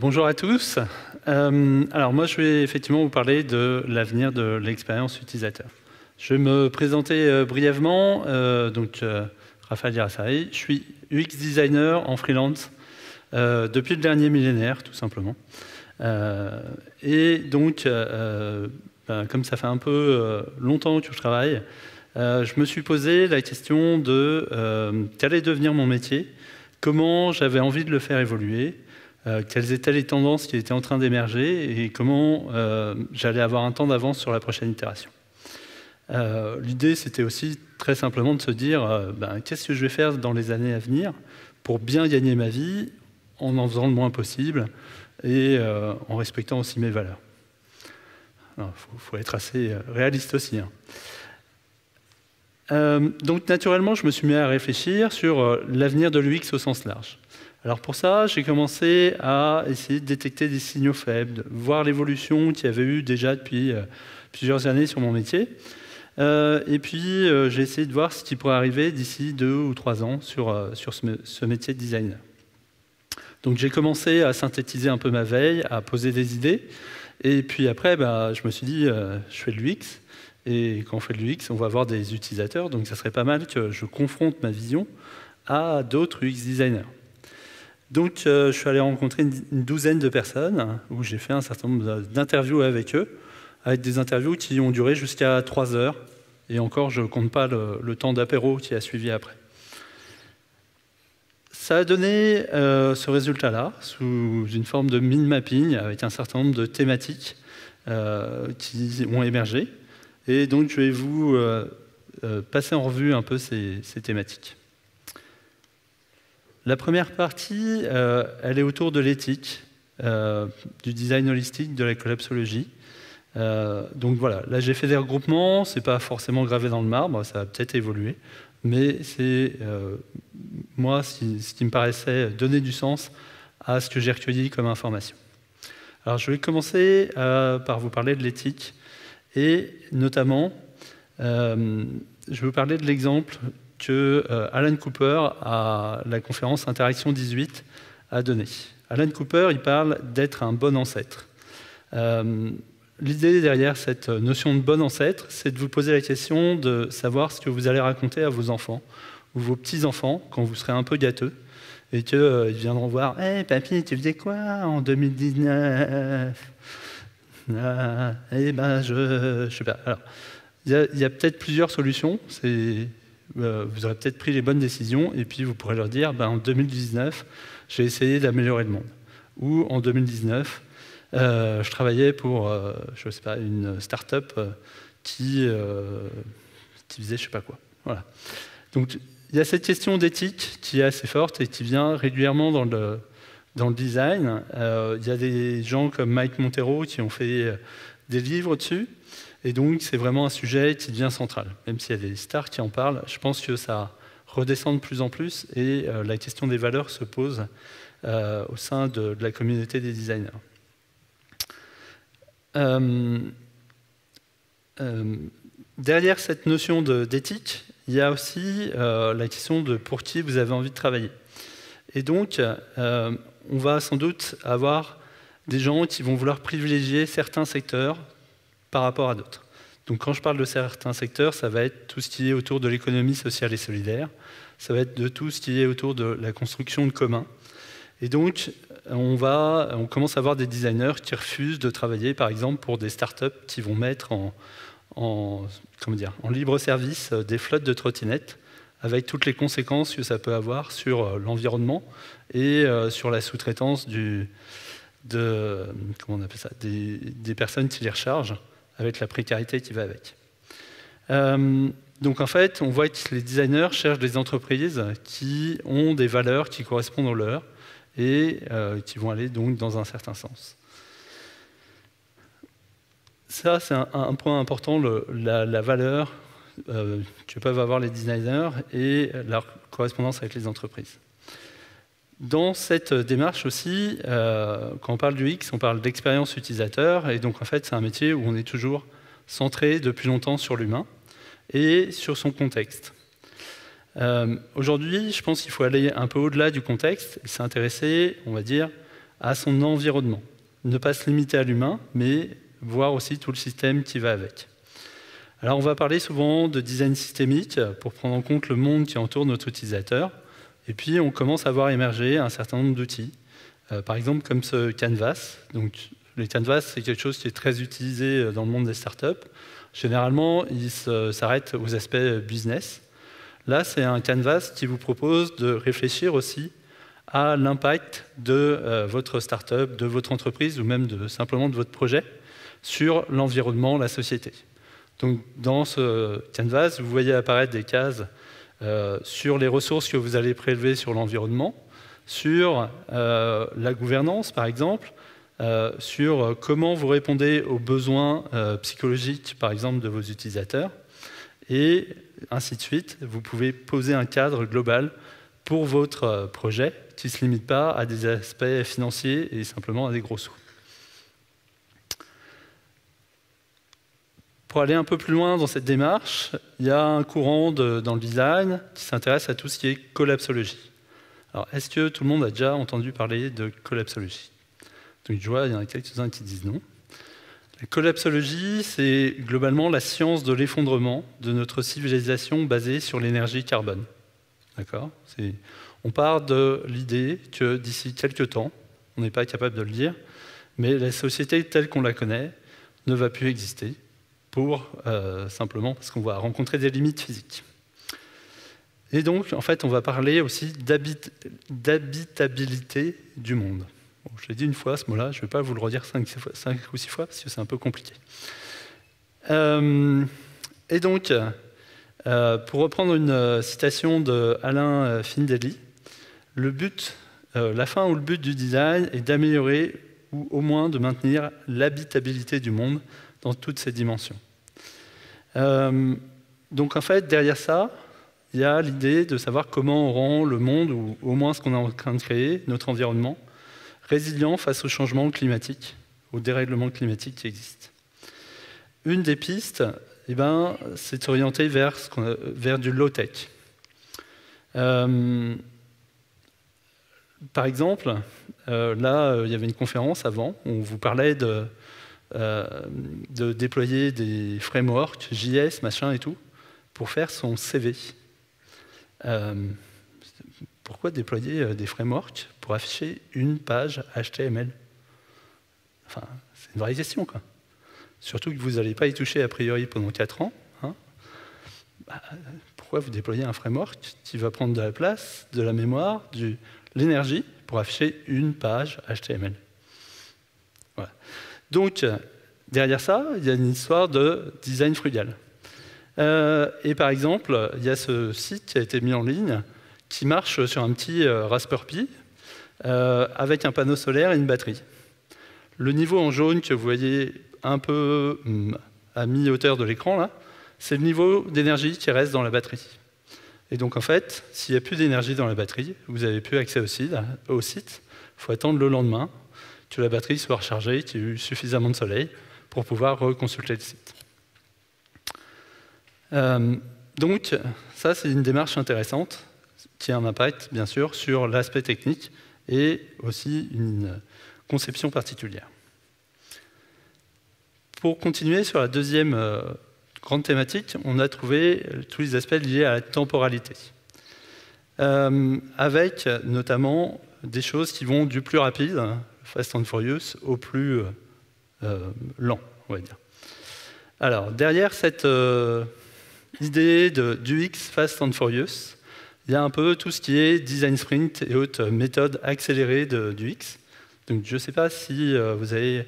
Bonjour à tous. Alors moi, je vais effectivement vous parler de l'avenir de l'expérience utilisateur. Je vais me présenter brièvement. Raphaël Irassari, je suis UX designer en freelance depuis le dernier millénaire, tout simplement. Comme ça fait un peu longtemps que je travaille, je me suis posé la question de quel allait devenir mon métier, comment j'avais envie de le faire évoluer, quelles étaient les tendances qui étaient en train d'émerger et comment j'allais avoir un temps d'avance sur la prochaine itération. L'idée, c'était aussi très simplement de se dire qu'est-ce que je vais faire dans les années à venir pour bien gagner ma vie en faisant le moins possible et en respectant aussi mes valeurs. Il faut être assez réaliste aussi. Donc naturellement, je me suis mis à réfléchir sur l'avenir de l'UX au sens large. Alors pour ça, j'ai commencé à essayer de détecter des signaux faibles, de voir l'évolution qu'il y avait eu déjà depuis plusieurs années sur mon métier. J'ai essayé de voir ce qui pourrait arriver d'ici 2 ou 3 ans sur ce métier de designer. Donc j'ai commencé à synthétiser un peu ma veille, à poser des idées. Et puis après, je me suis dit, je fais de l'UX. Et quand on fait de l'UX, on va avoir des utilisateurs. Donc ça serait pas mal que je confronte ma vision à d'autres UX designers. Donc je suis allé rencontrer une douzaine de personnes où j'ai fait un certain nombre d'interviews avec eux, avec des interviews qui ont duré jusqu'à 3 heures. Et encore, je ne compte pas le temps d'apéro qui a suivi après. Ça a donné ce résultat-là, sous une forme de mind mapping, avec un certain nombre de thématiques qui ont émergé. Et donc, je vais vous passer en revue un peu ces thématiques. La première partie, elle est autour de l'éthique, du design holistique, de la collapsologie. Donc voilà, là j'ai fait des regroupements, c'est pas forcément gravé dans le marbre, ça va peut-être évoluer, mais c'est moi ce qui me paraissait donner du sens à ce que j'ai recueilli comme information. Alors je vais commencer par vous parler de l'éthique et notamment je vais vous parler de l'exemple que Alan Cooper à la conférence Interaction 18 a donné. Alan Cooper, il parle d'être un bon ancêtre. L'idée derrière cette notion de bon ancêtre, c'est de vous poser la question de savoir ce que vous allez raconter à vos enfants ou vos petits-enfants quand vous serez un peu gâteux et qu'ils viendront voir « Hey papy, tu faisais quoi en 2019 ?» je sais pas. Alors, il y a peut-être plusieurs solutions. Vous aurez peut-être pris les bonnes décisions et puis vous pourrez leur dire en 2019, j'ai essayé d'améliorer le monde. Ou en 2019, je travaillais pour je sais pas, une start-up qui faisait je sais pas quoi. Voilà. Donc il y a cette question d'éthique qui est assez forte et qui vient régulièrement dans le design. Il y a des gens comme Mike Montero qui ont fait des livres dessus. Et donc, c'est vraiment un sujet qui devient central. Même s'il y a des stars qui en parlent, je pense que ça redescend de plus en plus et la question des valeurs se pose au sein de la communauté des designers. Derrière cette notion d'éthique, il y a aussi la question de pour qui vous avez envie de travailler. Et donc, on va sans doute avoir des gens qui vont vouloir privilégier certains secteurs par rapport à d'autres. Donc quand je parle de certains secteurs, ça va être tout ce qui est autour de l'économie sociale et solidaire, ça va être de tout ce qui est autour de la construction de communs. Et donc, on commence à avoir des designers qui refusent de travailler, par exemple, pour des startups qui vont mettre en libre service des flottes de trottinettes, avec toutes les conséquences que ça peut avoir sur l'environnement et sur la sous-traitance des personnes qui les rechargent, avec la précarité qui va avec. Donc en fait, on voit que les designers cherchent des entreprises qui ont des valeurs qui correspondent aux leurs et qui vont aller donc dans un certain sens. Ça, c'est un point important, la valeur que peuvent avoir les designers et leur correspondance avec les entreprises. Dans cette démarche aussi, quand on parle du X, on parle d'expérience utilisateur, et donc en fait c'est un métier où on est toujours centré depuis longtemps sur l'humain et sur son contexte. Aujourd'hui, je pense qu'il faut aller un peu au-delà du contexte et s'intéresser, on va dire, à son environnement. Ne pas se limiter à l'humain, mais voir aussi tout le système qui va avec. Alors on va parler souvent de design systémique pour prendre en compte le monde qui entoure notre utilisateur. Et puis on commence à voir émerger un certain nombre d'outils. Par exemple comme ce Canvas. Donc, le Canvas, c'est quelque chose qui est très utilisé dans le monde des startups. Généralement, il s'arrête aux aspects business. Là, c'est un Canvas qui vous propose de réfléchir aussi à l'impact de votre startup, de votre entreprise ou même simplement de votre projet sur l'environnement, la société. Donc, dans ce Canvas, vous voyez apparaître des cases sur les ressources que vous allez prélever sur l'environnement, sur la gouvernance, par exemple, sur comment vous répondez aux besoins psychologiques, par exemple, de vos utilisateurs, et ainsi de suite. Vous pouvez poser un cadre global pour votre projet qui ne se limite pas à des aspects financiers et simplement à des gros sous. Pour aller un peu plus loin dans cette démarche, il y a un courant dans le design qui s'intéresse à tout ce qui est collapsologie. Alors, est-ce que tout le monde a déjà entendu parler de collapsologie? Donc, je vois, il y en a quelques-uns qui disent non. La collapsologie, c'est globalement la science de l'effondrement de notre civilisation basée sur l'énergie carbone. D'accord? On part de l'idée que d'ici quelques temps, on n'est pas capable de le dire, mais la société telle qu'on la connaît ne va plus exister, simplement parce qu'on va rencontrer des limites physiques. Et donc, en fait, on va parler aussi d'habitabilité du monde. Bon, je l'ai dit une fois, ce mot-là, je ne vais pas vous le redire 5 ou 6 fois, parce que c'est un peu compliqué. Et donc, pour reprendre une citation d'Alain Findeli, la fin ou le but du design est d'améliorer ou au moins de maintenir l'habitabilité du monde dans toutes ses dimensions. Donc en fait, derrière ça, il y a l'idée de savoir comment on rend le monde, ou au moins ce qu'on est en train de créer, notre environnement, résilient face aux changements climatiques, aux dérèglements climatiques qui existent. Une des pistes, c'est de s'orienter vers du low-tech. Par exemple, là, il y avait une conférence avant, où on vous parlait de déployer des frameworks, JS, machin et tout, pour faire son CV. Pourquoi déployer des frameworks pour afficher une page HTML? Enfin, c'est une vraie question, quoi. Surtout que vous n'allez pas y toucher a priori pendant 4 ans. Hein. Pourquoi vous déployez un framework qui va prendre de la place, de la mémoire, de l'énergie pour afficher une page HTML? Voilà. Donc, derrière ça, il y a une histoire de design frugal. Et par exemple, il y a ce site qui a été mis en ligne qui marche sur un petit Raspberry Pi avec un panneau solaire et une batterie. Le niveau en jaune que vous voyez un peu à mi-hauteur de l'écran, là, c'est le niveau d'énergie qui reste dans la batterie. Et donc en fait, s'il n'y a plus d'énergie dans la batterie, vous n'avez plus accès au site. Il faut attendre le lendemain que la batterie soit rechargée, qu'il y ait eu suffisamment de soleil pour pouvoir reconsulter le site. Donc ça, c'est une démarche intéressante qui a un impact, bien sûr, sur l'aspect technique et aussi une conception particulière. Pour continuer sur la deuxième grande thématique, on a trouvé tous les aspects liés à la temporalité, avec notamment des choses qui vont du plus rapide, Fast and Furious, au plus lent, on va dire. Alors, derrière cette idée du X Fast and Furious, il y a un peu tout ce qui est design sprint et autres méthodes accélérées du X. Donc, je ne sais pas si vous avez...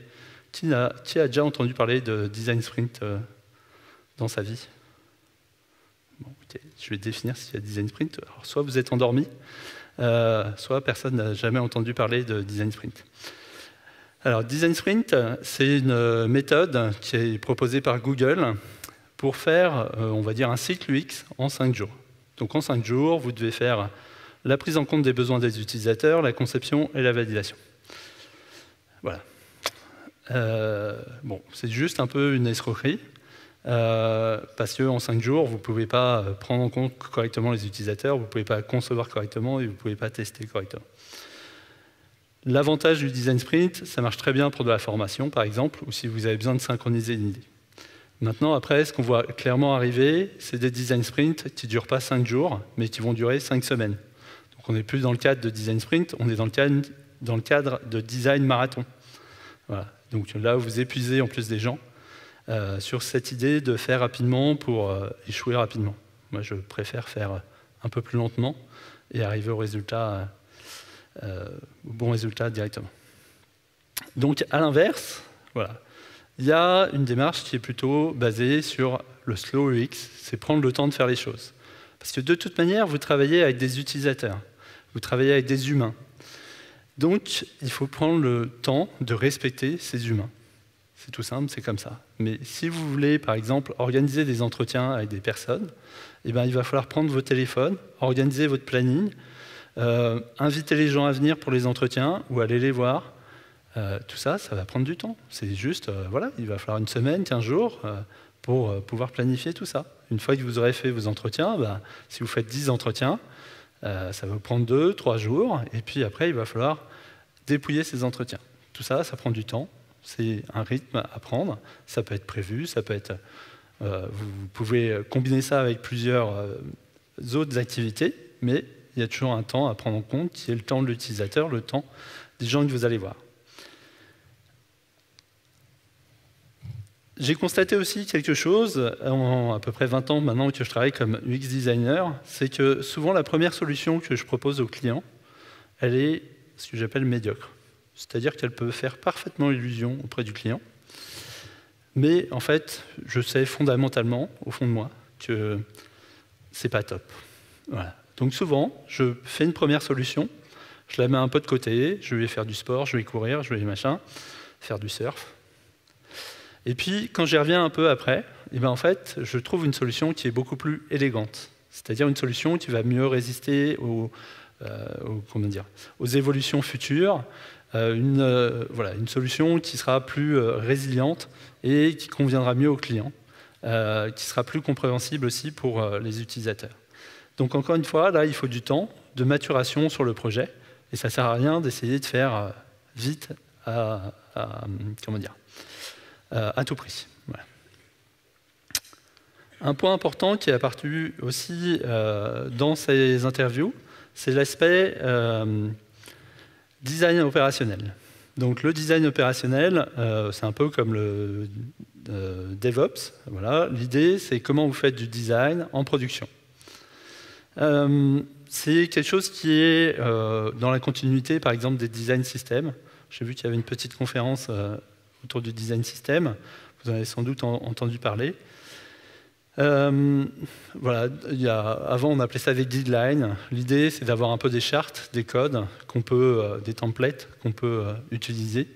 Qui a déjà entendu parler de design sprint dans sa vie? Bon, okay. Je vais définir s'il y a design sprint. Alors, soit vous êtes endormi, soit personne n'a jamais entendu parler de design sprint. Alors, design sprint, c'est une méthode qui est proposée par Google pour faire, on va dire, un cycle UX en 5 jours. Donc, en 5 jours, vous devez faire la prise en compte des besoins des utilisateurs, la conception et la validation. Voilà. Bon, c'est juste un peu une escroquerie, parce qu'en 5 jours, vous ne pouvez pas prendre en compte correctement les utilisateurs, vous ne pouvez pas concevoir correctement et vous ne pouvez pas tester correctement. L'avantage du design sprint, ça marche très bien pour de la formation, par exemple, ou si vous avez besoin de synchroniser une idée. Maintenant, après, ce qu'on voit clairement arriver, c'est des design sprints qui ne durent pas 5 jours, mais qui vont durer 5 semaines. Donc on n'est plus dans le cadre de design sprint, on est dans le cadre de design marathon. Voilà. Donc là, vous épuisez en plus des gens sur cette idée de faire rapidement pour échouer rapidement. Moi, je préfère faire un peu plus lentement et arriver au bon résultat directement. Donc, à l'inverse, voilà, il y a une démarche qui est plutôt basée sur le slow UX, c'est prendre le temps de faire les choses. Parce que de toute manière, vous travaillez avec des utilisateurs, vous travaillez avec des humains. Donc, il faut prendre le temps de respecter ces humains. C'est tout simple, c'est comme ça. Mais si vous voulez, par exemple, organiser des entretiens avec des personnes, eh bien, il va falloir prendre vos téléphones, organiser votre planning, inviter les gens à venir pour les entretiens ou aller les voir. Tout ça, ça va prendre du temps. C'est juste, voilà, il va falloir une semaine, 15 jours pour pouvoir planifier tout ça. Une fois que vous aurez fait vos entretiens, si vous faites 10 entretiens, ça va vous prendre 2-3 jours. Et puis après, il va falloir dépouiller ces entretiens. Tout ça, ça prend du temps. C'est un rythme à prendre. Ça peut être prévu, ça peut être... vous pouvez combiner ça avec plusieurs autres activités, mais il y a toujours un temps à prendre en compte, qui est le temps de l'utilisateur, le temps des gens que vous allez voir. J'ai constaté aussi quelque chose, en à peu près 20 ans maintenant que je travaille comme UX designer, c'est que souvent la première solution que je propose aux clients, elle est ce que j'appelle médiocre. C'est-à-dire qu'elle peut faire parfaitement illusion auprès du client, mais en fait, je sais fondamentalement, au fond de moi, que c'est pas top. Voilà. Donc souvent, je fais une première solution, je la mets un peu de côté, je vais faire du sport, je vais courir, je vais faire du surf. Et puis, quand j'y reviens un peu après, en fait, je trouve une solution qui est beaucoup plus élégante. C'est-à-dire une solution qui va mieux résister aux évolutions futures, une solution qui sera plus résiliente et qui conviendra mieux aux clients, qui sera plus compréhensible aussi pour les utilisateurs. Donc encore une fois, là, il faut du temps de maturation sur le projet, et ça ne sert à rien d'essayer de faire vite à tout prix. Voilà. Un point important qui est apparu aussi dans ces interviews, c'est l'aspect design opérationnel. Donc le design opérationnel, c'est un peu comme le DevOps. Voilà. L'idée, c'est comment vous faites du design en production. C'est quelque chose qui est dans la continuité, par exemple, des design systems. J'ai vu qu'il y avait une petite conférence autour du design system. Vous en avez sans doute entendu parler. Voilà, avant, on appelait ça des guidelines. L'idée, c'est d'avoir un peu des chartes, des codes, des templates qu'on peut utiliser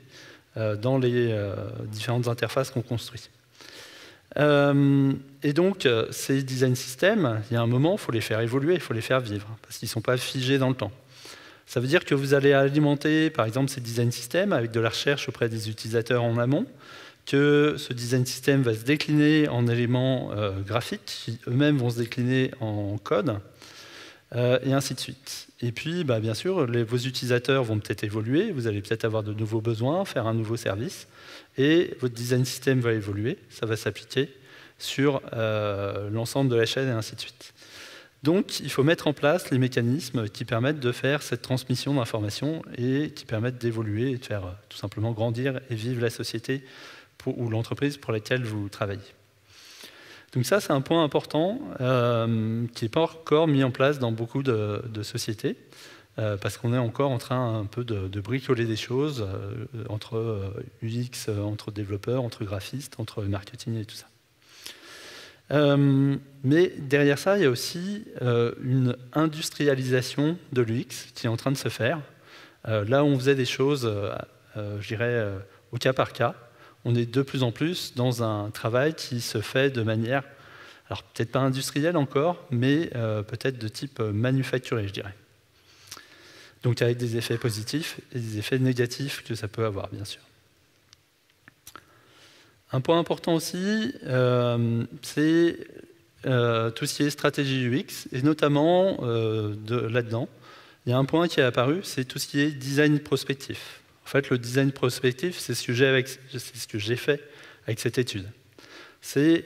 dans les différentes interfaces qu'on construit. Et donc, ces design systems, il y a un moment, il faut les faire évoluer, il faut les faire vivre, parce qu'ils ne sont pas figés dans le temps. Ça veut dire que vous allez alimenter, par exemple, ces design systems avec de la recherche auprès des utilisateurs en amont, que ce design system va se décliner en éléments graphiques, qui eux-mêmes vont se décliner en code, et ainsi de suite. Et puis, bien sûr, vos utilisateurs vont peut-être évoluer, vous allez peut-être avoir de nouveaux besoins, faire un nouveau service, et votre design system va évoluer, ça va s'appliquer sur l'ensemble de la chaîne, et ainsi de suite. Donc, il faut mettre en place les mécanismes qui permettent de faire cette transmission d'informations et qui permettent d'évoluer et de faire tout simplement grandir et vivre la société ou l'entreprise pour laquelle vous travaillez. Donc ça, c'est un point important qui n'est pas encore mis en place dans beaucoup de sociétés, parce qu'on est encore en train un peu de bricoler des choses entre UX, entre développeurs, entre graphistes, entre marketing et tout ça. Mais derrière ça, il y a aussi une industrialisation de l'UX qui est en train de se faire. Là où on faisait des choses, je dirais, au cas par cas, on est de plus en plus dans un travail qui se fait de manière, alors peut-être pas industrielle encore, mais peut-être de type manufacturé, je dirais. Donc avec des effets positifs et des effets négatifs que ça peut avoir, bien sûr. Un point important aussi, c'est tout ce qui est stratégie UX, et notamment là-dedans, il y a un point qui est apparu, c'est tout ce qui est design prospectif. En fait, le design prospectif, c'est ce que j'ai fait avec cette étude. C'est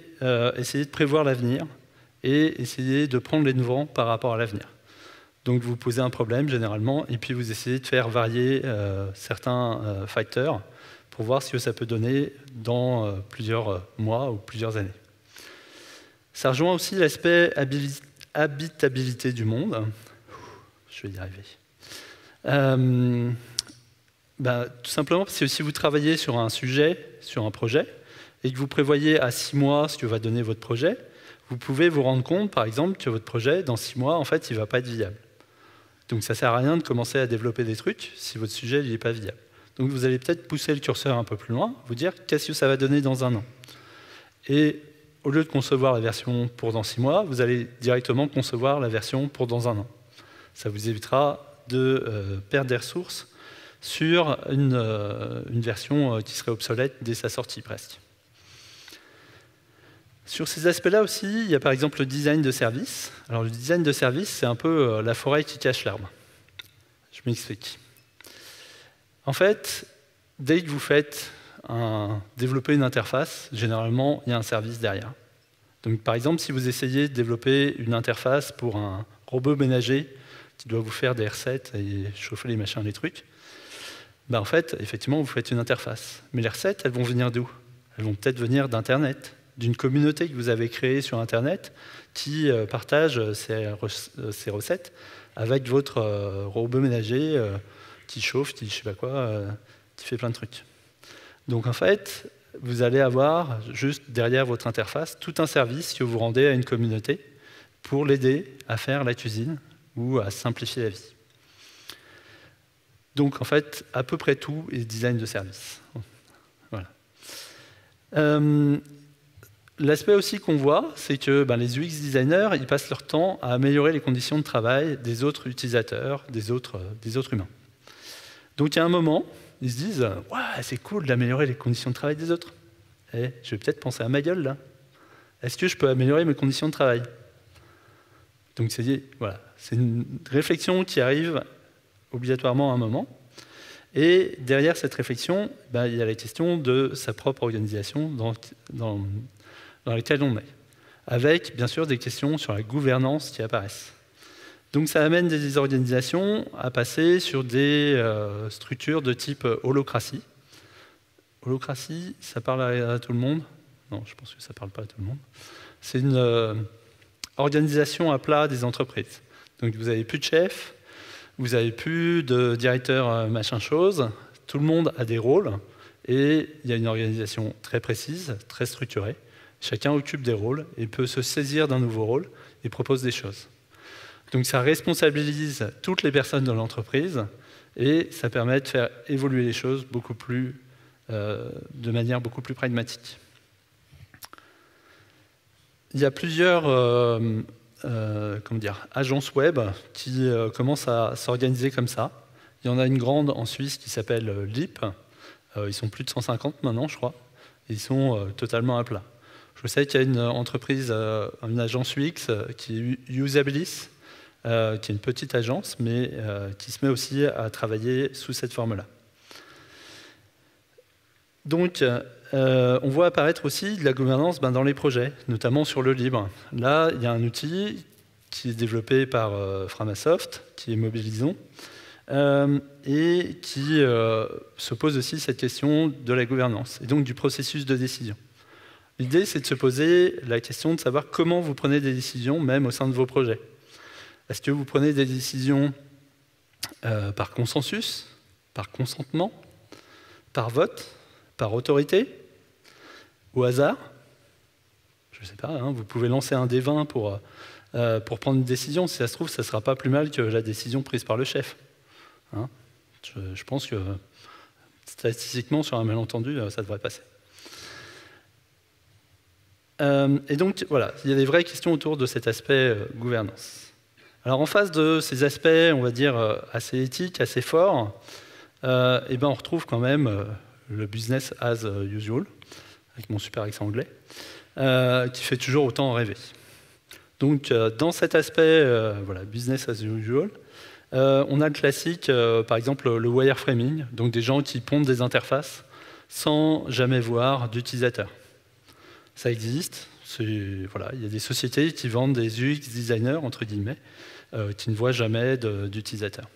essayer de prévoir l'avenir et essayer de prendre les devants par rapport à l'avenir. Donc vous posez un problème généralement, et puis vous essayez de faire varier certains facteurs pour voir ce que ça peut donner dans plusieurs mois ou plusieurs années. Ça rejoint aussi l'aspect habitabilité du monde. Je vais y arriver. Tout simplement parce que si vous travaillez sur un sujet, sur un projet, et que vous prévoyez à 6 mois ce que va donner votre projet, vous pouvez vous rendre compte, par exemple, que votre projet, dans 6 mois, en fait, il ne va pas être viable. Donc ça ne sert à rien de commencer à développer des trucs si votre sujet n'est pas viable. Donc vous allez peut-être pousser le curseur un peu plus loin, vous dire qu'est-ce que ça va donner dans un an. Et au lieu de concevoir la version pour dans 6 mois, vous allez directement concevoir la version pour dans un an. Ça vous évitera de perdre des ressources sur une version qui serait obsolète dès sa sortie presque. Sur ces aspects-là aussi, il y a par exemple le design de service. Alors le design de service, c'est un peu la forêt qui cache l'arbre. Je m'explique. En fait, dès que vous faites développer une interface, généralement, il y a un service derrière. Donc par exemple, si vous essayez de développer une interface pour un robot ménager qui doit vous faire des recettes et chauffer les machins, les trucs, en fait, effectivement, vous faites une interface. Mais les recettes, elles vont venir d'où? Elles vont peut-être venir d'Internet, d'une communauté que vous avez créée sur Internet qui partage ses recettes avec votre robot ménager qui chauffe, qui je sais pas quoi, qui fait plein de trucs. Donc en fait, vous allez avoir juste derrière votre interface tout un service que vous rendez à une communauté pour l'aider à faire la cuisine ou à simplifier la vie. Donc en fait, à peu près tout est design de service. Voilà. L'aspect aussi qu'on voit, c'est que les UX designers, ils passent leur temps à améliorer les conditions de travail des autres utilisateurs, des autres humains. Donc il y a un moment, ils se disent « Ouais, c'est cool d'améliorer les conditions de travail des autres. Je vais peut-être penser à ma gueule, là. Est-ce que je peux améliorer mes conditions de travail ?» Donc voilà, c'est une réflexion qui arrive obligatoirement à un moment. Et derrière cette réflexion, il y a la question de sa propre organisation dans laquelle on est, avec bien sûr des questions sur la gouvernance qui apparaissent. Donc ça amène des organisations à passer sur des structures de type holocratie. Holocratie, ça parle à tout le monde? Non, je pense que ça ne parle pas à tout le monde. C'est une organisation à plat des entreprises. Donc vous n'avez plus de chef, vous n'avez plus de directeur machin chose, tout le monde a des rôles, et il y a une organisation très précise, très structurée. Chacun occupe des rôles et peut se saisir d'un nouveau rôle et propose des choses. Donc ça responsabilise toutes les personnes de l'entreprise et ça permet de faire évoluer les choses de manière beaucoup plus pragmatique. Il y a plusieurs agences web qui commencent à s'organiser comme ça. Il y en a une grande en Suisse qui s'appelle Leap. Ils sont plus de 150 maintenant, je crois. Et ils sont totalement à plat. Je sais qu'il y a une entreprise, une agence UX qui est Usabilis, qui est une petite agence, mais qui se met aussi à travailler sous cette forme-là. Donc, on voit apparaître aussi de la gouvernance dans les projets, notamment sur le libre. Là, il y a un outil qui est développé par Framasoft, qui est Mobilisons, et qui se pose aussi cette question de la gouvernance, et donc du processus de décision. L'idée, c'est de se poser la question de savoir comment vous prenez des décisions, même au sein de vos projets. Est-ce que vous prenez des décisions par consensus, par consentement, par vote, par autorité, au hasard? Je ne sais pas, hein, vous pouvez lancer un D20 pour prendre une décision. Si ça se trouve, ça ne sera pas plus mal que la décision prise par le chef. Hein, je pense que statistiquement, sur un malentendu, ça devrait passer. Et donc, voilà, il y a des vraies questions autour de cet aspect gouvernance. Alors, en face de ces aspects, on va dire, assez éthiques, assez forts, on retrouve quand même le business as usual, avec mon super accent anglais, qui fait toujours autant rêver. Donc, dans cet aspect, voilà, business as usual, On a le classique, par exemple le wireframing, donc des gens qui pondent des interfaces sans jamais voir d'utilisateur. Ça existe, voilà, il y a des sociétés qui vendent des UX designers, entre guillemets, qui ne voient jamais d'utilisateurs.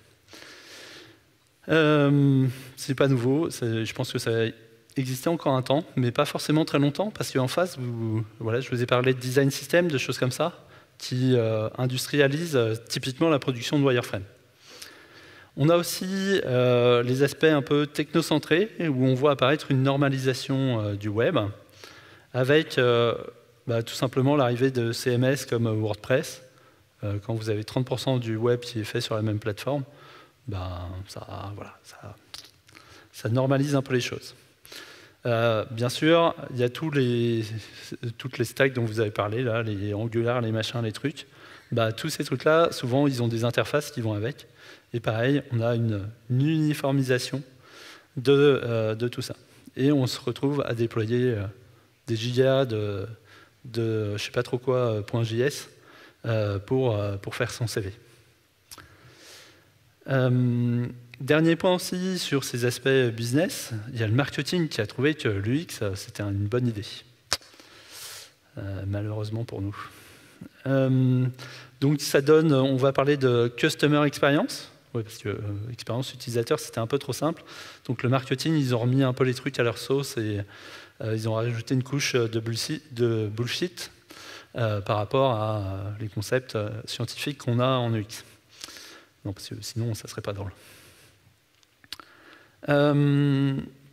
C'est pas nouveau, je pense que ça existait encore un temps, mais pas forcément très longtemps, parce qu'en face, voilà, je vous ai parlé de design system, de choses comme ça, qui industrialisent typiquement la production de wireframe. On a aussi les aspects un peu technocentrés, où on voit apparaître une normalisation du web, avec tout simplement l'arrivée de CMS comme WordPress. Quand vous avez 30% du web qui est fait sur la même plateforme, ça normalise un peu les choses. Bien sûr, il y a toutes les stacks dont vous avez parlé, là, les Angular, les machins, les trucs. Tous ces trucs-là, souvent, ils ont des interfaces qui vont avec. Et pareil, on a une uniformisation de tout ça. Et on se retrouve à déployer des gigas de je sais pas trop quoi, .js pour faire son CV. Dernier point aussi sur ces aspects business, il y a le marketing qui a trouvé que l'UX, c'était une bonne idée. Malheureusement pour nous. Donc ça donne, on va parler de Customer Experience, parce que expérience utilisateur, c'était un peu trop simple. Donc le marketing, ils ont remis un peu les trucs à leur sauce et ils ont rajouté une couche de bullshit par rapport à les concepts scientifiques qu'on a en UX. Non, parce que sinon, ça ne serait pas drôle.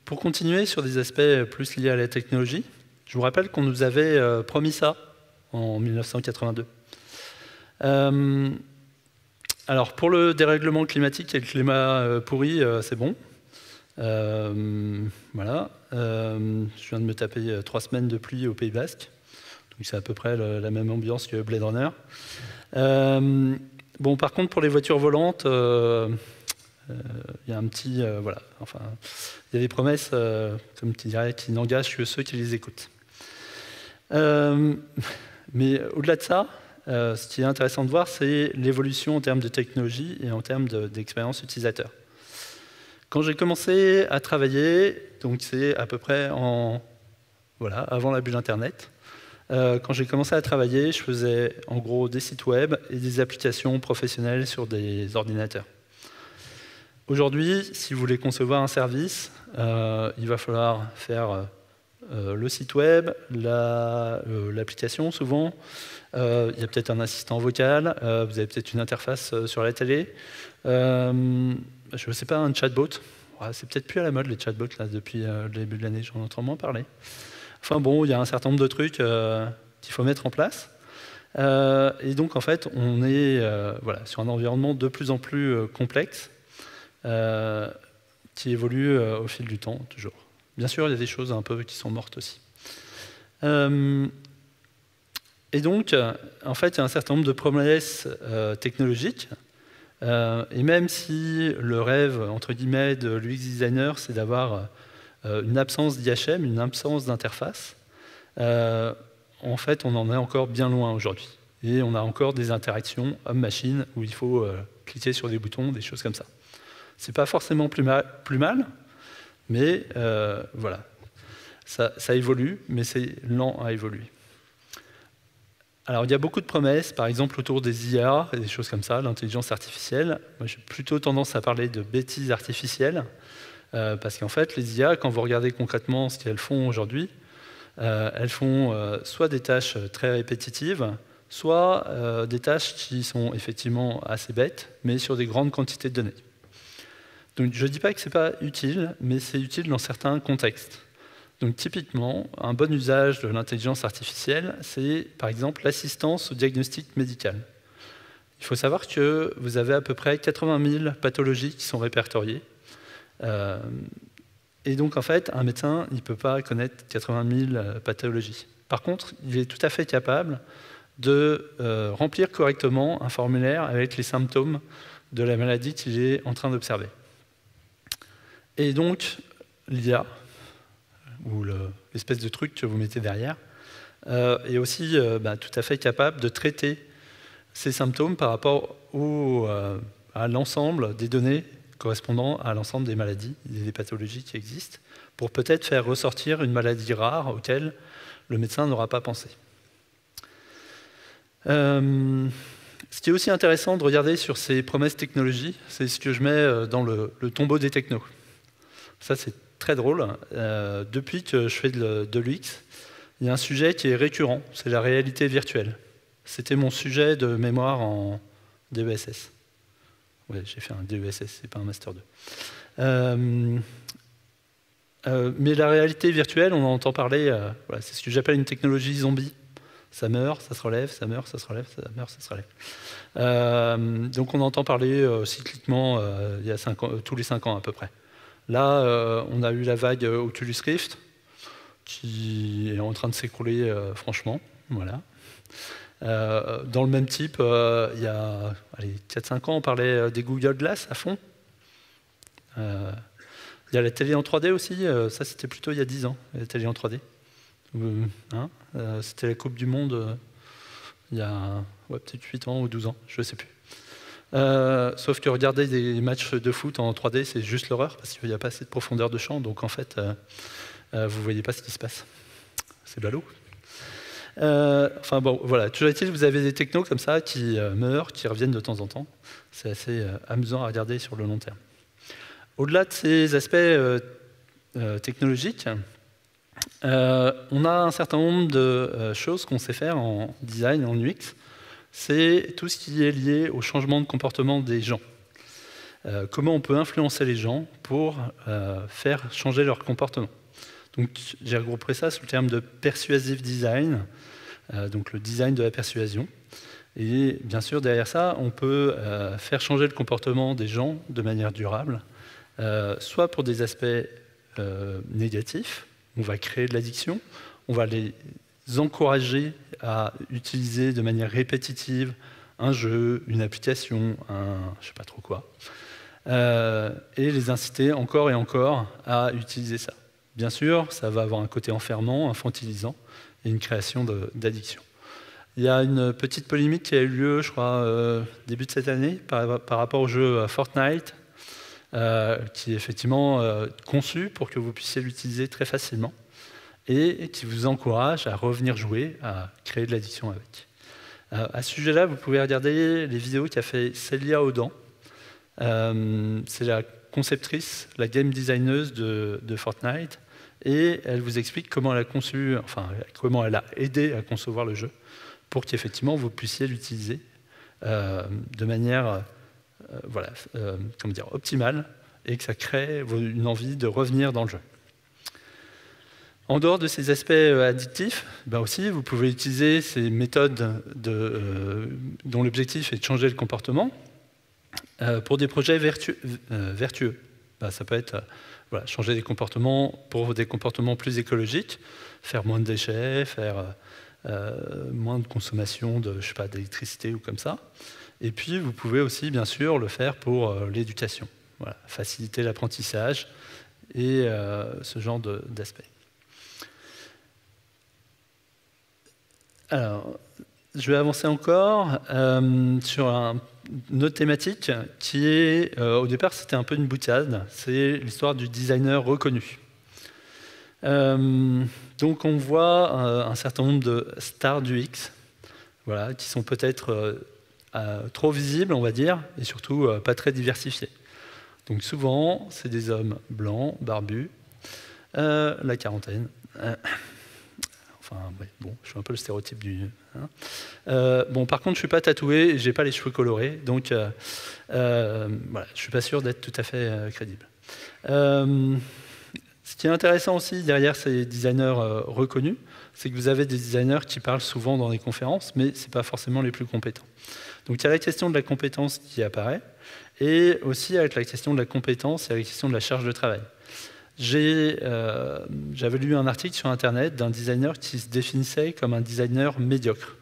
Pour continuer sur des aspects plus liés à la technologie, je vous rappelle qu'on nous avait promis ça en 1982. Alors, pour le dérèglement climatique et le climat pourri, c'est bon. Voilà. Je viens de me taper 3 semaines de pluie au Pays Basque. Donc c'est à peu près la même ambiance que Blade Runner. Bon, par contre, pour les voitures volantes, il y a un petit... voilà, enfin, il y a des promesses, comme tu dirais, qui n'engagent que ceux qui les écoutent. Mais au-delà de ça, ce qui est intéressant de voir, c'est l'évolution en termes de technologie et en termes d'expérience utilisateur. Quand j'ai commencé à travailler, donc c'est à peu près voilà, avant la bulle Internet, quand j'ai commencé à travailler, je faisais en gros des sites web et des applications professionnelles sur des ordinateurs. Aujourd'hui, si vous voulez concevoir un service, il va falloir faire le site web, l'application souvent, il y a peut-être un assistant vocal, vous avez peut-être une interface sur la télé, je ne sais pas, un chatbot. Ouais, c'est peut-être plus à la mode les chatbots là, depuis le début de l'année, j'en entends moins parler. Enfin bon, il y a un certain nombre de trucs qu'il faut mettre en place. Et donc en fait, on est voilà, sur un environnement de plus en plus complexe qui évolue au fil du temps, toujours. Bien sûr, il y a des choses un peu qui sont mortes aussi. Et donc, en fait, il y a un certain nombre de promesses technologiques. Et même si le rêve, entre guillemets, de l'UX designer, c'est d'avoir une absence d'IHM, une absence d'interface, en fait, on en est encore bien loin aujourd'hui. Et on a encore des interactions homme-machine où il faut cliquer sur des boutons, des choses comme ça. C'est pas forcément plus mal, mais voilà. Ça évolue, mais c'est lent à évoluer. Alors, il y a beaucoup de promesses, par exemple autour des IA et des choses comme ça, l'intelligence artificielle. Moi, j'ai plutôt tendance à parler de bêtises artificielles, parce qu'en fait, les IA, quand vous regardez concrètement ce qu'elles font aujourd'hui, elles font soit des tâches très répétitives, soit des tâches qui sont effectivement assez bêtes, mais sur des grandes quantités de données. Donc, je ne dis pas que ce n'est pas utile, mais c'est utile dans certains contextes. Donc typiquement, un bon usage de l'intelligence artificielle, c'est par exemple l'assistance au diagnostic médical. Il faut savoir que vous avez à peu près 80 000 pathologies qui sont répertoriées. Et donc en fait, un médecin, il ne peut pas connaître 80 000 pathologies. Par contre, il est tout à fait capable de remplir correctement un formulaire avec les symptômes de la maladie qu'il est en train d'observer. Et donc, l'IA, ou l'espèce de truc que vous mettez derrière, est aussi tout à fait capable de traiter ces symptômes par rapport à l'ensemble des données correspondant à l'ensemble des maladies et des pathologies qui existent, pour peut-être faire ressortir une maladie rare auquel le médecin n'aura pas pensé. Ce qui est aussi intéressant de regarder sur ces promesses technologies, c'est ce que je mets dans le tombeau des technos. Ça, c'est très drôle. Depuis que je fais de l'UX, il y a un sujet qui est récurrent, c'est la réalité virtuelle. C'était mon sujet de mémoire en DESS. Oui, j'ai fait un DESS, c'est pas un Master 2. Mais la réalité virtuelle, on en entend parler, voilà, c'est ce que j'appelle une technologie zombie. Ça meurt, ça se relève, ça meurt, ça se relève, ça meurt, ça se relève. Donc on entend parler cycliquement il y a tous les 5 ans à peu près. Là, on a eu la vague Oculus Rift, qui est en train de s'écrouler franchement. Voilà. Dans le même type, il y a 4-5 ans, on parlait des Google Glass à fond. Il y a la télé en 3D aussi, ça c'était plutôt il y a 10 ans, la télé en 3D. C'était la Coupe du Monde il y a peut-être 8 ans ou 12 ans, je ne sais plus. Sauf que regarder des matchs de foot en 3D, c'est juste l'horreur, parce qu'il n'y a pas assez de profondeur de champ, donc en fait, vous ne voyez pas ce qui se passe. C'est ballot. Enfin bon, voilà, toujours est-il, vous avez des technos comme ça qui meurent, qui reviennent de temps en temps. C'est assez amusant à regarder sur le long terme. Au-delà de ces aspects technologiques, on a un certain nombre de choses qu'on sait faire en design, en UX. C'est tout ce qui est lié au changement de comportement des gens. Comment on peut influencer les gens pour faire changer leur comportement. Donc j'ai regroupé ça sous le terme de persuasive design, donc le design de la persuasion. Et bien sûr, derrière ça, on peut faire changer le comportement des gens de manière durable, soit pour des aspects négatifs, on va créer de l'addiction, on va les encourager à utiliser de manière répétitive un jeu, une application, je ne sais pas trop quoi, et les inciter encore et encore à utiliser ça. Bien sûr, ça va avoir un côté enfermant, infantilisant, et une création d'addiction. Il y a une petite polémique qui a eu lieu, je crois, début de cette année, par rapport au jeu Fortnite, qui est effectivement conçu pour que vous puissiez l'utiliser très facilement, et qui vous encourage à revenir jouer, à créer de l'addiction avec. À ce sujet-là, vous pouvez regarder les vidéos qu'a fait Célia Audan. C'est la conceptrice, la game designeuse de Fortnite, et elle vous explique comment elle a conçu, enfin comment elle a aidé à concevoir le jeu pour qu'effectivement vous puissiez l'utiliser de manière comment dire, optimale et que ça crée une envie de revenir dans le jeu. En dehors de ces aspects addictifs, ben aussi, vous pouvez utiliser ces méthodes dont l'objectif est de changer le comportement pour des projets vertueux. Ben, ça peut être voilà, changer des comportements pour des comportements plus écologiques, faire moins de déchets, faire moins de consommation d'électricité ou comme ça. Et puis, vous pouvez aussi, bien sûr, le faire pour l'éducation. Voilà, faciliter l'apprentissage et ce genre d'aspect. Alors, je vais avancer encore sur une autre thématique qui est, au départ, c'était un peu une boutade, c'est l'histoire du designer reconnu. Donc on voit un certain nombre de stars du X, voilà, qui sont peut-être trop visibles, on va dire, et surtout pas très diversifiés. Donc souvent, c'est des hommes blancs, barbus, la quarantaine. Enfin, ouais, bon, je suis un peu le stéréotype du... bon, par contre, je ne suis pas tatoué et je n'ai pas les cheveux colorés, donc voilà, je ne suis pas sûr d'être tout à fait crédible. Ce qui est intéressant aussi derrière ces designers reconnus, c'est que vous avez des designers qui parlent souvent dans les conférences, mais ce n'est pas forcément les plus compétents. Donc il y a la question de la compétence qui apparaît, et aussi avec la question de la compétence, il y a la question de la charge de travail. J'avais lu un article sur Internet d'un designer qui se définissait comme un designer médiocre.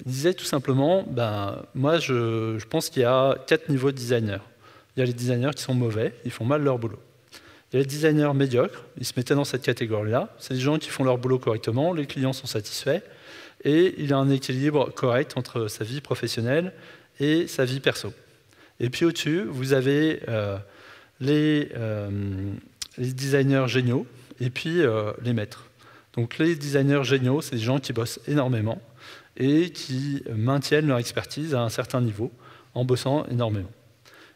Il disait tout simplement, moi je pense qu'il y a 4 niveaux de designers. Il y a les designers qui sont mauvais, ils font mal leur boulot. Il y a les designers médiocres, ils se mettaient dans cette catégorie-là. C'est des gens qui font leur boulot correctement, les clients sont satisfaits, et il a un équilibre correct entre sa vie professionnelle et sa vie perso. Et puis au-dessus, vous avez les designers géniaux et puis les maîtres. Donc les designers géniaux, c'est des gens qui bossent énormément et qui maintiennent leur expertise à un certain niveau en bossant énormément.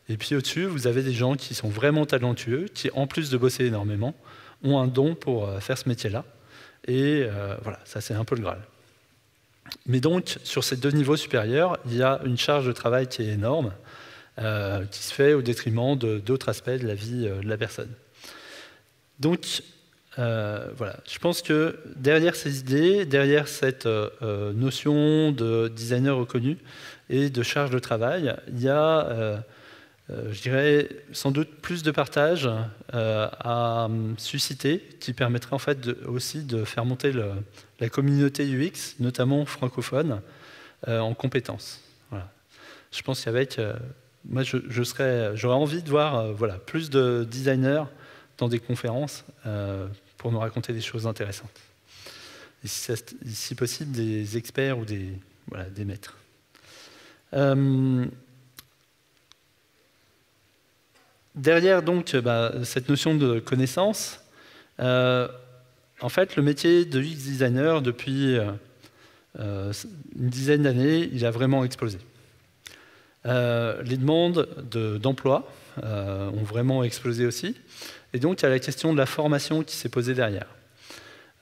Et puis au-dessus, vous avez des gens qui sont vraiment talentueux, qui en plus de bosser énormément, ont un don pour faire ce métier-là. Et voilà, ça c'est un peu le Graal. Mais donc, sur ces deux niveaux supérieurs, il y a une charge de travail qui est énorme, qui se fait au détriment d'autres aspects de la vie de la personne. Donc, voilà, je pense que derrière ces idées, derrière cette notion de designer reconnu et de charge de travail, il y a, je dirais, sans doute plus de partage à susciter, qui permettrait en fait aussi de faire monter la communauté UX, notamment francophone, en compétences. Voilà. Je pense qu'avec, moi j'aurais envie de voir voilà, plus de designers dans des conférences pour nous raconter des choses intéressantes. Et si possible, des experts ou des maîtres. Derrière donc cette notion de connaissance, en fait, le métier de UX designer, depuis une dizaine d'années, il a vraiment explosé. Les demandes d'emploi ont vraiment explosé aussi. Et donc, il y a la question de la formation qui s'est posée derrière.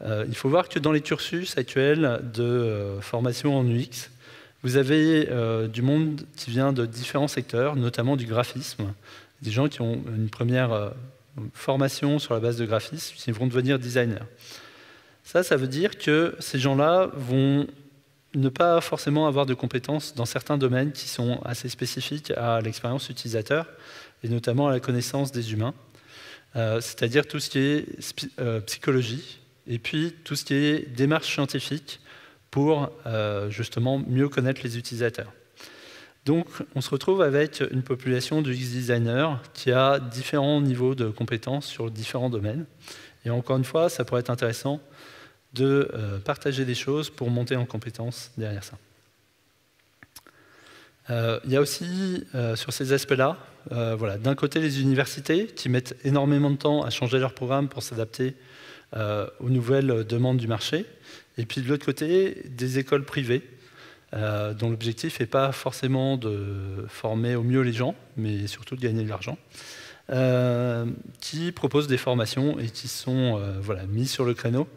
Il faut voir que dans les cursus actuels de formation en UX, vous avez du monde qui vient de différents secteurs, notamment du graphisme. Des gens qui ont une première formation sur la base de graphisme, qui vont devenir designers. Ça veut dire que ces gens-là vont ne pas forcément avoir de compétences dans certains domaines qui sont assez spécifiques à l'expérience utilisateur, et notamment à la connaissance des humains. C'est-à-dire tout ce qui est psychologie, et puis tout ce qui est démarche scientifique pour justement mieux connaître les utilisateurs. Donc on se retrouve avec une population de UX designers qui a différents niveaux de compétences sur différents domaines. Et encore une fois, ça pourrait être intéressant de partager des choses pour monter en compétences derrière ça. Il y a aussi, sur ces aspects-là, voilà, d'un côté les universités qui mettent énormément de temps à changer leur programme pour s'adapter aux nouvelles demandes du marché, et puis de l'autre côté, des écoles privées, dont l'objectif n'est pas forcément de former au mieux les gens, mais surtout de gagner de l'argent, qui proposent des formations et qui sont voilà, mis sur le créneau.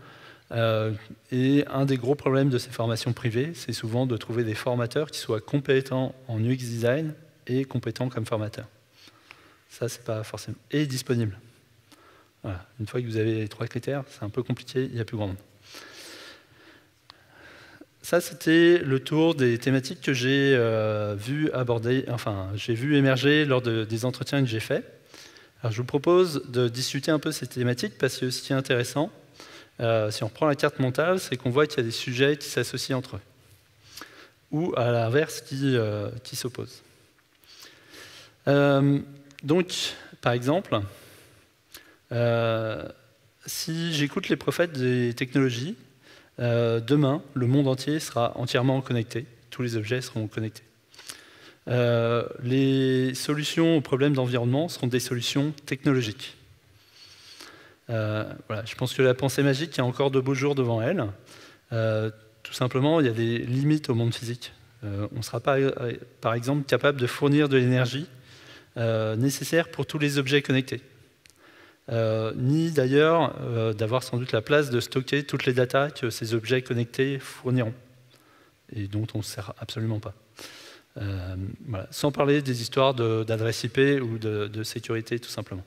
Et un des gros problèmes de ces formations privées, c'est souvent de trouver des formateurs qui soient compétents en UX design et compétents comme formateurs. Ça, c'est pas forcément... Et disponible. Voilà. Une fois que vous avez les trois critères, c'est un peu compliqué, il n'y a plus grand monde. Ça, c'était le tour des thématiques que j'ai vu aborder, enfin, j'ai vu émerger lors des entretiens que j'ai faits. Alors, je vous propose de discuter un peu ces thématiques parce que ce qui est intéressant, si on reprend la carte mentale, c'est qu'on voit qu'il y a des sujets qui s'associent entre eux, ou à l'inverse qui s'opposent. Donc, par exemple, si j'écoute les prophètes des technologies, demain, le monde entier sera entièrement connecté, tous les objets seront connectés. Les solutions aux problèmes d'environnement seront des solutions technologiques. Voilà, je pense que la pensée magique a encore de beaux jours devant elle. Tout simplement, il y a des limites au monde physique. On ne sera pas, par exemple, capable de fournir de l'énergie nécessaire pour tous les objets connectés. Ni d'ailleurs d'avoir sans doute la place de stocker toutes les datas que ces objets connectés fourniront, et dont on ne sert absolument pas. Voilà. Sans parler des histoires d'adresse IP ou de sécurité, tout simplement.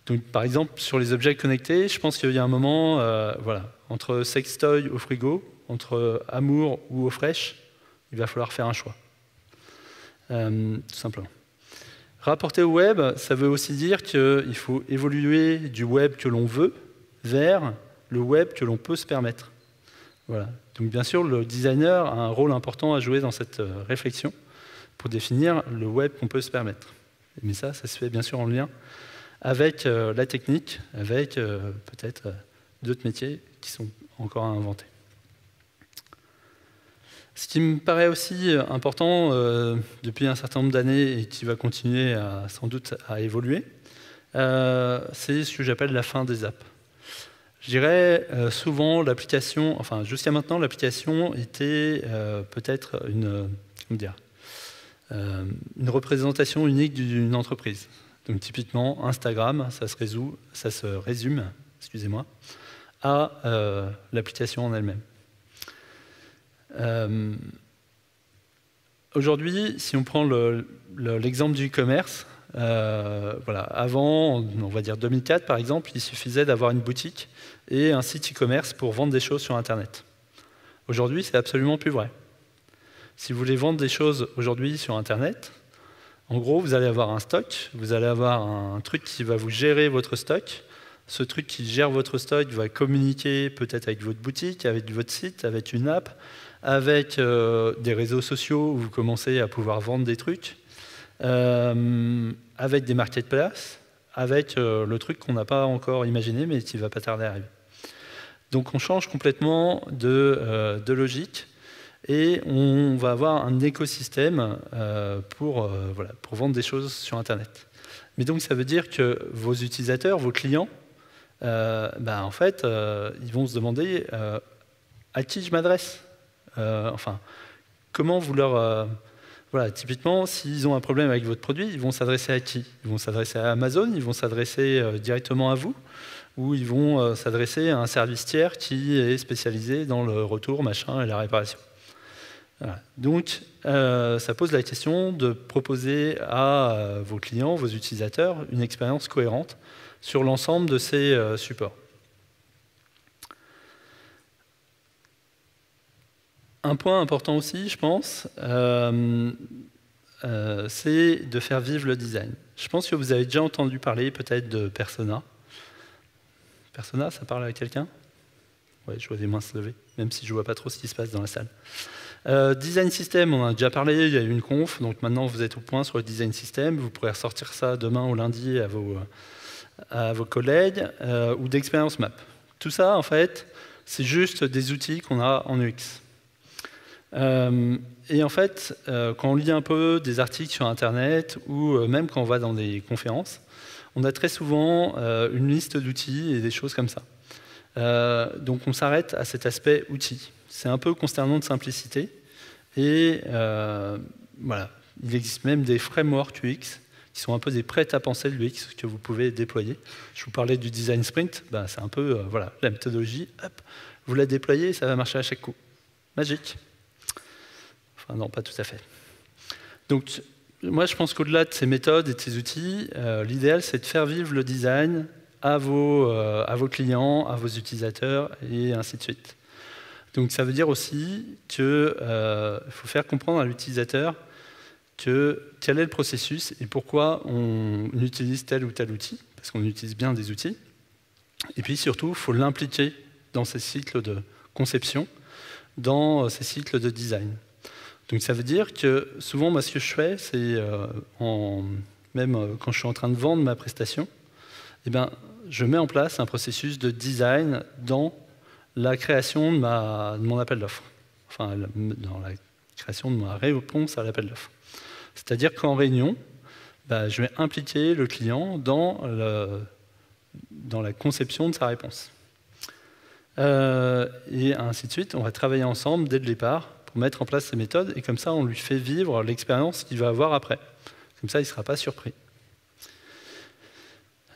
Donc, par exemple, sur les objets connectés, je pense qu'il y a un moment, voilà, entre sextoy au frigo, entre amour ou eau fraîche, il va falloir faire un choix. Tout simplement. Rapporter au web, ça veut aussi dire qu'il faut évoluer du web que l'on veut vers le web que l'on peut se permettre. Voilà. Donc bien sûr, le designer a un rôle important à jouer dans cette réflexion pour définir le web qu'on peut se permettre. Mais ça se fait bien sûr en lien avec la technique, avec peut-être d'autres métiers qui sont encore à inventer. Ce qui me paraît aussi important depuis un certain nombre d'années et qui va continuer sans doute à évoluer, c'est ce que j'appelle la fin des apps. Je dirais souvent l'application, enfin jusqu'à maintenant l'application était peut-être une représentation unique d'une entreprise. Donc typiquement Instagram, ça se résume, excusez-moi, à l'application en elle-même. Aujourd'hui, si on prend l'exemple du e-commerce, voilà, avant, on va dire 2004 par exemple, il suffisait d'avoir une boutique et un site e-commerce pour vendre des choses sur Internet. Aujourd'hui, c'est absolument plus vrai. Si vous voulez vendre des choses aujourd'hui sur Internet, en gros, vous allez avoir un stock, vous allez avoir un truc qui va vous gérer votre stock. Ce truc qui gère votre stock va communiquer peut-être avec votre boutique, avec votre site, avec une app, avec des réseaux sociaux où vous commencez à pouvoir vendre des trucs, avec des marketplaces, avec le truc qu'on n'a pas encore imaginé mais qui va pas tarder à arriver. Donc on change complètement de logique et on va avoir un écosystème pour vendre des choses sur Internet. Mais donc ça veut dire que vos utilisateurs, vos clients, en fait, ils vont se demander à qui je m'adresse. Enfin, comment vous leur... voilà, typiquement, s'ils ont un problème avec votre produit, ils vont s'adresser à qui? Ils vont s'adresser à Amazon, ils vont s'adresser directement à vous, ou ils vont s'adresser à un service tiers qui est spécialisé dans le retour, machin, et la réparation. Voilà. Donc, ça pose la question de proposer à vos clients, vos utilisateurs, une expérience cohérente sur l'ensemble de ces supports. Un point important aussi, je pense, c'est de faire vivre le design. Je pense que vous avez déjà entendu parler peut-être de Persona. Persona, ça parle à quelqu'un? Ouais, je vois des mains se lever, même si je ne vois pas trop ce qui se passe dans la salle. Design System, on en a déjà parlé, il y a eu une conf, donc maintenant vous êtes au point sur le Design System, vous pourrez ressortir ça demain ou lundi à vos collègues, ou d'Experience Map. Tout ça, en fait, c'est juste des outils qu'on a en UX. Et en fait, quand on lit un peu des articles sur Internet, ou même quand on va dans des conférences, on a très souvent une liste d'outils et des choses comme ça. Donc on s'arrête à cet aspect outil. C'est un peu consternant de simplicité. Et voilà, il existe même des frameworks UX qui sont un peu des prêts-à-penser de l'UX que vous pouvez déployer. Je vous parlais du design sprint, c'est un peu voilà, la méthodologie, hop, vous la déployez et ça va marcher à chaque coup. Magique. Enfin non, pas tout à fait. Donc moi je pense qu'au-delà de ces méthodes et de ces outils, l'idéal c'est de faire vivre le design à vos clients, à vos utilisateurs et ainsi de suite. Donc ça veut dire aussi qu'il faut faire comprendre à l'utilisateur quel est le processus et pourquoi on utilise tel ou tel outil, parce qu'on utilise bien des outils. Et puis surtout, il faut l'impliquer dans ces cycles de conception, dans ces cycles de design. Donc ça veut dire que souvent, moi, ce que je fais, c'est même quand je suis en train de vendre ma prestation, eh ben, je mets en place un processus de design dans la création de mon appel d'offres, enfin dans la création de ma réponse à l'appel d'offres. C'est-à-dire qu'en réunion, je vais impliquer le client dans la conception de sa réponse. Et ainsi de suite, on va travailler ensemble dès le départ pour mettre en place ces méthodes, et comme ça, on lui fait vivre l'expérience qu'il va avoir après. Comme ça, il ne sera pas surpris.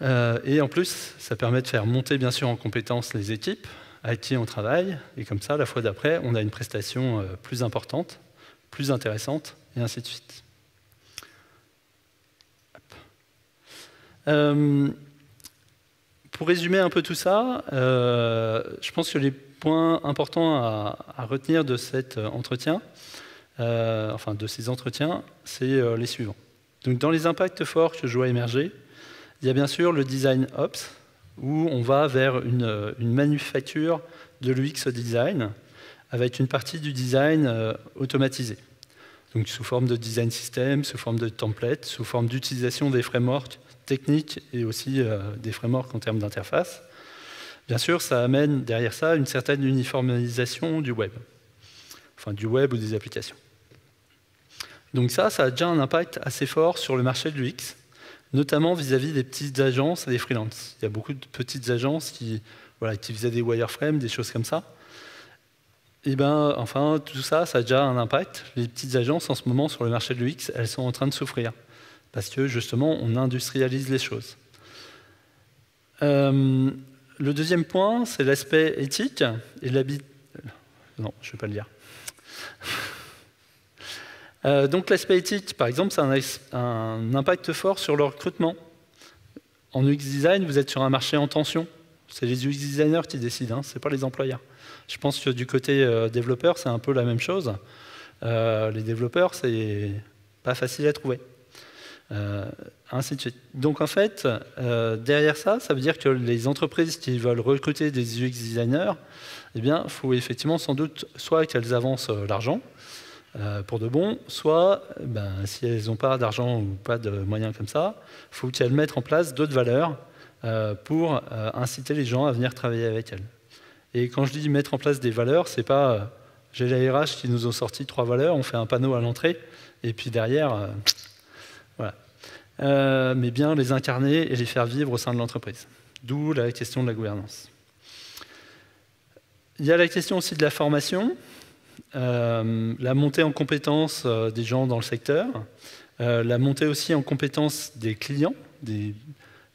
Et en plus, ça permet de faire monter, bien sûr, en compétence les équipes avec qui on travaille, et comme ça, la fois d'après, on a une prestation plus importante, plus intéressante, et ainsi de suite. Pour résumer un peu tout ça, je pense que les points importants à retenir de cet entretien, enfin de ces entretiens, c'est les suivants. Donc dans les impacts forts que je vois émerger, il y a bien sûr le design ops, où on va vers une manufacture de l'UX design, avec une partie du design automatisée. Donc sous forme de design system, sous forme de template, sous forme d'utilisation des frameworks techniques et aussi des frameworks en termes d'interface. Bien sûr, ça amène derrière ça une certaine uniformisation du web. Il enfin du web ou des applications. Donc ça a déjà un impact assez fort sur le marché de l'UX, notamment vis-à-vis des petites agences et des freelances. Il y a beaucoup de petites agences qui faisaient des wireframes, des choses comme ça. Et enfin, tout ça a déjà un impact. Les petites agences, en ce moment, sur le marché de l'UX, elles sont en train de souffrir. Parce que, justement, on industrialise les choses. Le deuxième point, c'est l'aspect éthique et l'habit... Non, je ne vais pas le dire. Donc l'aspect éthique, par exemple, ça a un impact fort sur le recrutement. En UX design, vous êtes sur un marché en tension. C'est les UX designers qui décident, ce n'est pas les employeurs. Je pense que du côté développeur, c'est un peu la même chose. Les développeurs, c'est pas facile à trouver. Ainsi de suite. Donc en fait, derrière ça, ça veut dire que les entreprises qui veulent recruter des UX designers, eh bien, il faut effectivement sans doute soit qu'elles avancent l'argent, pour de bon, soit, si elles n'ont pas d'argent ou pas de moyens comme ça, il faut qu'elles mettent en place d'autres valeurs pour inciter les gens à venir travailler avec elles. Et quand je dis mettre en place des valeurs, c'est pas j'ai la RH qui nous ont sorti 3 valeurs, on fait un panneau à l'entrée, et puis derrière, voilà. Mais bien les incarner et les faire vivre au sein de l'entreprise. D'où la question de la gouvernance. Il y a la question aussi de la formation. La montée en compétences des gens dans le secteur, la montée aussi en compétences des clients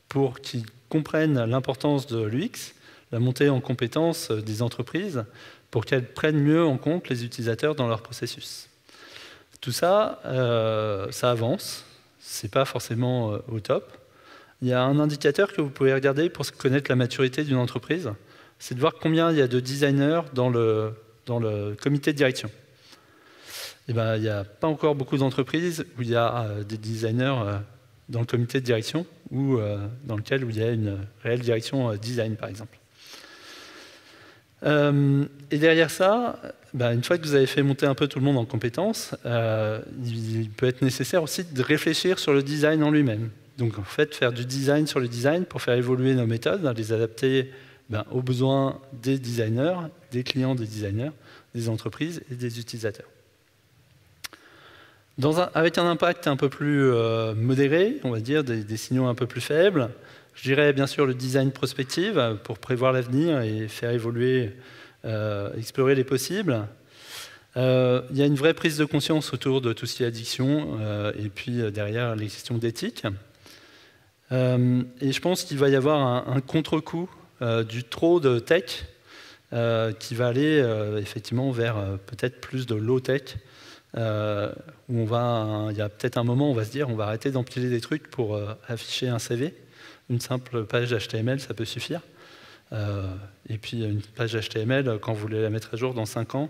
pour qu'ils comprennent l'importance de l'UX, la montée en compétences des entreprises pour qu'elles prennent mieux en compte les utilisateurs dans leur processus. Tout ça, ça avance, c'est pas forcément au top. Il y a un indicateur que vous pouvez regarder pour connaître la maturité d'une entreprise, c'est de voir combien il y a de designers dans le comité de direction. Et il n'y a pas encore beaucoup d'entreprises où il y a des designers dans le comité de direction ou dans lequel où il y a une réelle direction design, par exemple. Et derrière ça, une fois que vous avez fait monter un peu tout le monde en compétences, il peut être nécessaire aussi de réfléchir sur le design en lui-même. Donc en fait, faire du design sur le design pour faire évoluer nos méthodes, les adapter aux besoins des designers, des clients des designers, des entreprises et des utilisateurs. Avec un impact un peu plus modéré, on va dire, des signaux un peu plus faibles, je dirais bien sûr le design prospective pour prévoir l'avenir et faire évoluer, explorer les possibles. Il y a une vraie prise de conscience autour de tout ce qui est addiction et puis derrière les questions d'éthique. Et je pense qu'il va y avoir un contre-coup du trop de tech qui va aller effectivement vers peut-être plus de low-tech où il y a peut-être un moment où on va se dire on va arrêter d'empiler des trucs pour afficher un CV. Une simple page HTML, ça peut suffire. Et puis une page HTML, quand vous voulez la mettre à jour dans 5 ans,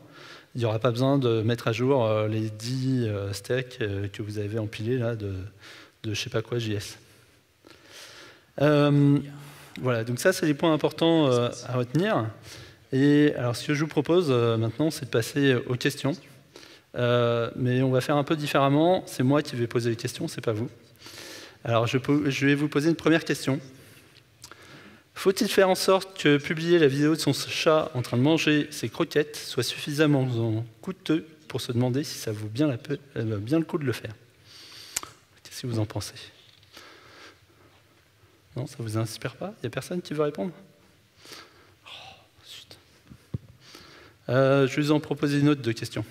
il n'y aura pas besoin de mettre à jour les 10 stacks que vous avez empilés là, de je ne sais pas quoi JS. Voilà, donc ça c'est les points importants à retenir. Et alors ce que je vous propose maintenant, c'est de passer aux questions. Mais on va faire un peu différemment. C'est moi qui vais poser les questions, c'est pas vous. Alors je vais vous poser une première question. Faut-il faire en sorte que publier la vidéo de son chat en train de manger ses croquettes soit suffisamment coûteux pour se demander si ça vaut bien le coup de le faire? Qu'est-ce que vous en pensez? Non, ça vous inspire pas? Il n'y a personne qui veut répondre? Je vais vous en proposer une autre de questions.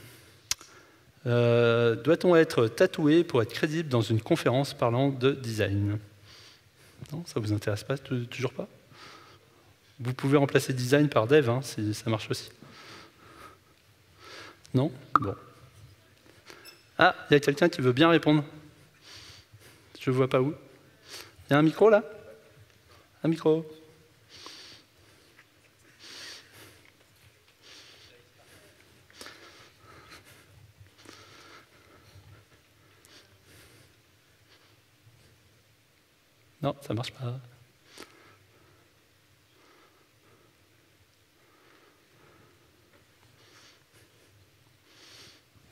Doit-on être tatoué pour être crédible dans une conférence parlant de design? Non, ça vous intéresse pas? Toujours pas? Vous pouvez remplacer design par dev, si ça marche aussi. Non? Bon. Ah, il y a quelqu'un qui veut bien répondre. Je ne vois pas où. Il y a un micro là? Un micro. Non, ça marche pas.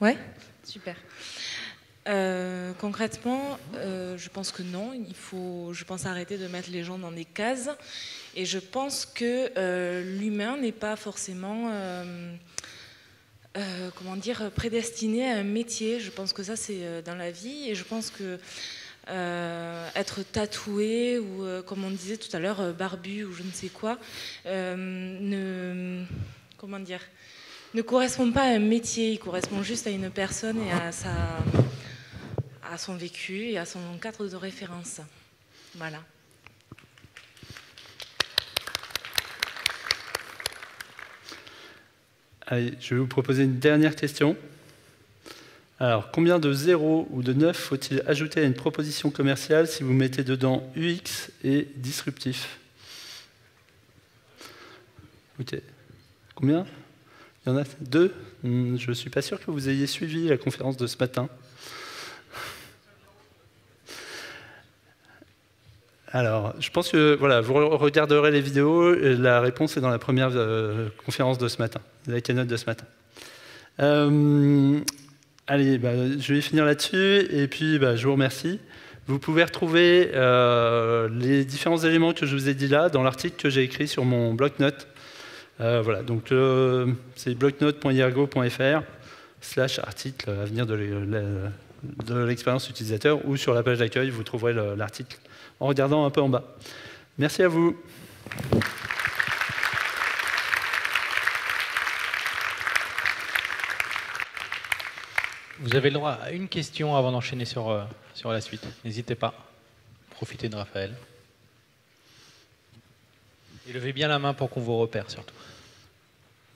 Ouais, super. Concrètement, je pense que non, il faut, je pense, arrêter de mettre les gens dans des cases. Et je pense que l'humain n'est pas forcément comment dire, prédestinés à un métier. Je pense que ça, c'est dans la vie. Et je pense que être tatoué ou, comme on disait tout à l'heure, barbu ou je ne sais quoi, comment dire, ne correspond pas à un métier. Il correspond juste à une personne et à son vécu et à son cadre de référence. Voilà. Allez, je vais vous proposer une dernière question. Alors, combien de 0 ou de 9 faut-il ajouter à une proposition commerciale si vous mettez dedans UX et disruptif? Ok. Combien? Il y en a 2? Je ne suis pas sûr que vous ayez suivi la conférence de ce matin. Alors, je pense que voilà, vous regarderez les vidéos, et la réponse est dans la première conférence de ce matin, la keynote de ce matin. Allez, je vais finir là-dessus, et puis je vous remercie. Vous pouvez retrouver les différents éléments que je vous ai dit là dans l'article que j'ai écrit sur mon bloc-notes. Voilà, donc c'est bloc-notes.iergo.fr/article avenir de l'expérience utilisateur, ou sur la page d'accueil, vous trouverez l'article en regardant un peu en bas. Merci à vous. Vous avez le droit à une question avant d'enchaîner sur la suite. N'hésitez pas. Profitez de Raphaël. Et levez bien la main pour qu'on vous repère, surtout.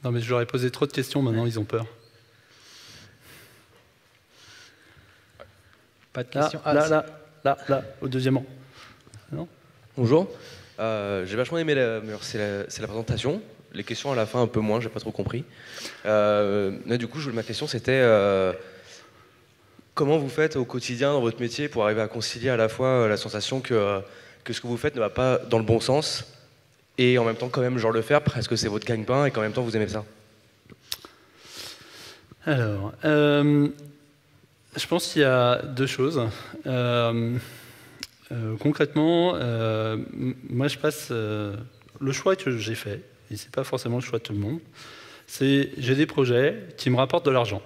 Non, mais je leur ai posé trop de questions, maintenant ils ont peur. Pas de questions. Là, au deuxième rang. Non ? Bonjour. J'ai vachement aimé c'est la présentation. Les questions à la fin un peu moins, j'ai pas trop compris. Du coup, ma question c'était comment vous faites au quotidien dans votre métier pour arriver à concilier à la fois la sensation que ce que vous faites ne va pas dans le bon sens et en même temps quand même genre le faire parce que c'est votre gagne-pain et qu'en même temps vous aimez ça. Alors, je pense qu'il y a deux choses. Concrètement, moi je passe le choix que j'ai fait, et c'est pas forcément le choix de tout le monde, c'est j'ai des projets qui me rapportent de l'argent.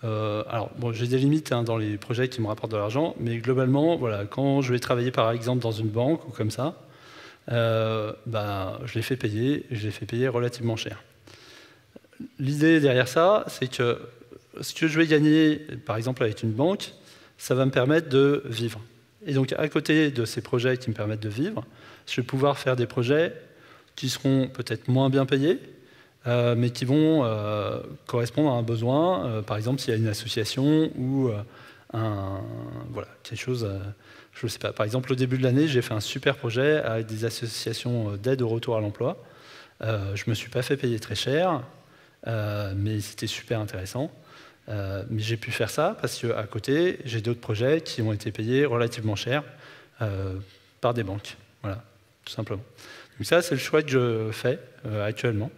Alors bon, j'ai des limites dans les projets qui me rapportent de l'argent, mais globalement, voilà, quand je vais travailler par exemple dans une banque ou comme ça, je les fais payer, et je les fais payer relativement cher. L'idée derrière ça, c'est que ce que je vais gagner, par exemple avec une banque, ça va me permettre de vivre. Et donc, à côté de ces projets qui me permettent de vivre, je vais pouvoir faire des projets qui seront peut-être moins bien payés, mais qui vont correspondre à un besoin. Par exemple, s'il y a une association ou quelque chose, je ne sais pas. Par exemple, au début de l'année, j'ai fait un super projet avec des associations d'aide au retour à l'emploi. Je ne me suis pas fait payer très cher, mais c'était super intéressant. Mais j'ai pu faire ça parce qu'à côté, j'ai d'autres projets qui ont été payés relativement cher par des banques. Voilà, tout simplement. Donc ça, c'est le choix que je fais actuellement.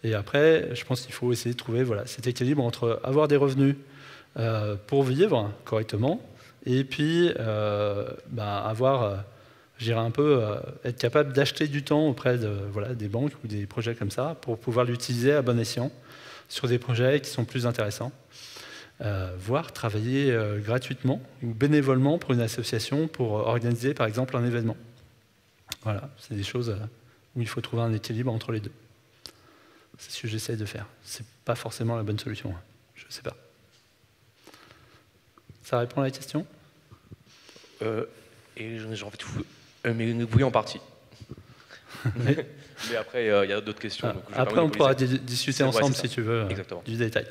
Et après, je pense qu'il faut essayer de trouver cet équilibre entre avoir des revenus pour vivre correctement et puis être capable d'acheter du temps auprès des banques ou des projets comme ça pour pouvoir l'utiliser à bon escient sur des projets qui sont plus intéressants. Voire travailler gratuitement ou bénévolement pour une association pour organiser par exemple un événement. Voilà, c'est des choses où il faut trouver un équilibre entre les deux. C'est ce que j'essaie de faire. C'est pas forcément la bonne solution, je sais pas. Ça répond à la question? Et j'ai envie de vous... mais oui, en partie. Mais après, il y a d'autres questions. Donc après, on pourra discuter ensemble si tu veux du détail.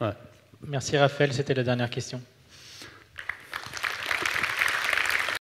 Ouais. Merci Raphaël, c'était la dernière question.